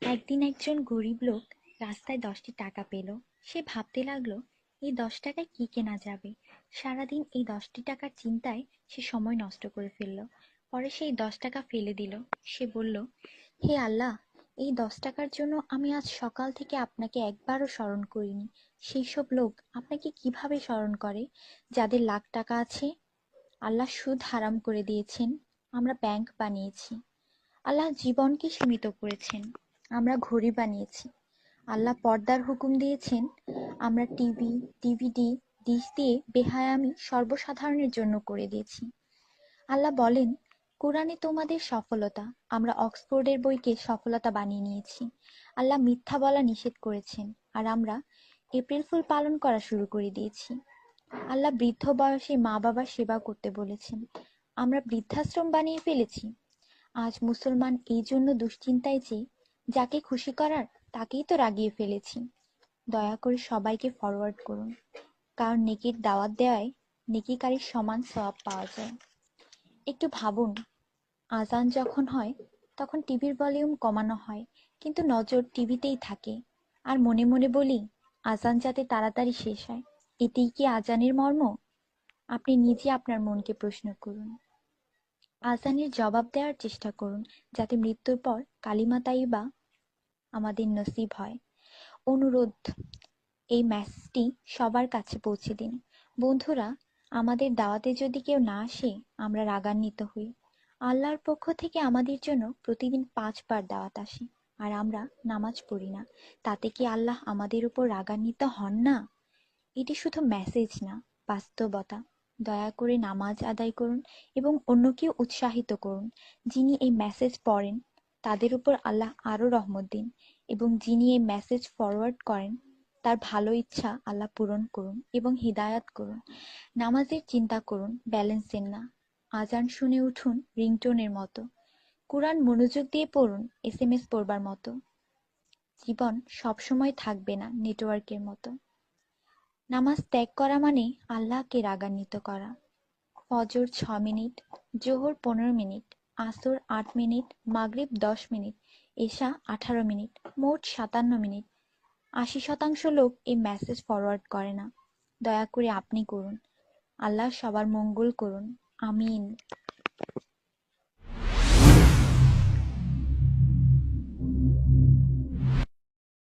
একদিন একজন গরিব লোক রাস্তায় 10টি টাকা পেল। সে ভাবতে লাগলো, এই 10 টাকায় কি কেনা যাবে। সারাদিন এই 10টি টাকার চিন্তায় সে সময় নষ্ট করে ফেলল। পরে সেই 10 টাকা ফেলে দিল। সে বলল, হে আল্লাহ, এই 10 টাকার জন্য আমি আজ সকাল থেকে আপনাকে একবারও স্মরণ করিনি। সেই সব লোক আপনাকে কিভাবে স্মরণ করে যাদের লাখ টাকা আছে? আল্লাহ সুদ হারাম করে দিয়েছেন, আমরা ব্যাংক বানিয়েছি। আল্লাহ জীবনকে সীমিত করেছেন, আমরা ঘড়ি বানিয়েছি। আল্লাহ পর্দার হুকুম দিয়েছেন, আমরা টিভি, ডিভিডি, ডিশ দিয়ে বেহায়ামি সর্বসাধারণের জন্য করে দিয়েছি। আল্লাহ বলেন, কোরআনে তোমাদের সফলতা, আমরা অক্সফোর্ডের বইকে সফলতা বানিয়ে নিয়েছি। আল্লাহ মিথ্যা বলা নিষেধ করেছেন, আর আমরা এপ্রিল ফুল পালন করা শুরু করে দিয়েছি। আল্লাহ বৃদ্ধ বয়সে মা বাবার সেবা করতে বলেছেন, আমরা বৃদ্ধাশ্রম বানিয়ে ফেলেছি। আজ মুসলমান এই জন্য দুশ্চিন্তায় যে যাকে খুশি করার তাকেই তো রাগিয়ে ফেলেছি। দয়া করে সবাইকে ফরওয়ার্ড করুন, কারণ নেকির দাওয়াত দেওয়ায় নেকিকারীর সমান সওয়াব পাওয়া যায়। একটু ভাবুন, আজান যখন হয় তখন টিভির ভলিউম কমানো হয়, কিন্তু নজর টিভিতেই থাকে। আর মনে মনে বলি, আজান যাতে তাড়াতাড়ি শেষ হয়। এতেই কি আজানের মর্ম? আপনি নিজে আপনার মনকে প্রশ্ন করুন। আজানের জবাব দেওয়ার চেষ্টা করুন, যাতে মৃত্যুর পর কালিমা তাইয়্যিবা আমাদের নসিব হয়। অনুরোধ, এই মেসেজটি সবার কাছে পৌঁছে দিন। বন্ধুরা, আমাদের দাওয়াতে যদি কেউ না আসে, আমরা রাগান্বিত হই। আল্লাহর পক্ষ থেকে আমাদের জন্য প্রতিদিন 5 বার দাওয়াত আসে, আর আমরা নামাজ পড়ি না। তাতে কি আল্লাহ আমাদের উপর রাগান্বিত হন না? এটি শুধু মেসেজ না, বাস্তবতা। দয়া করে নামাজ আদায় করুন এবং অন্যকেও উৎসাহিত করুন। যিনি এই মেসেজ পড়েন তাদের উপর আল্লাহ আরো রহমত দিন, এবং যিনি এই মেসেজ ফরওয়ার্ড করেন তার ভালো ইচ্ছা আল্লাহ পূরণ করুন এবং হিদায়াত করুন। নামাজের চিন্তা করুন, ব্যালেন্সের না। আজান শুনে উঠুন রিংটোনের মতো। কোরআন মনোযোগ দিয়ে পড়ুন এসএমএস পড়বার মতো। জীবন সবসময় থাকবে না নেটওয়ার্কের মতো। নামাজ ত্যাগ করা মানে আল্লাহকে রাগান্বিত করা। ফজর 6 মিনিট, জোহর 15 মিনিট, আসর 8 মিনিট, মাগরিব 10 মিনিট, এশা 18 মিনিট, মোট 57 মিনিট। 80% লোক এই মেসেজ ফরওয়ার্ড করে না। দয়া করে আপনি করুন। আল্লাহ সবার মঙ্গল করুন। আমিন।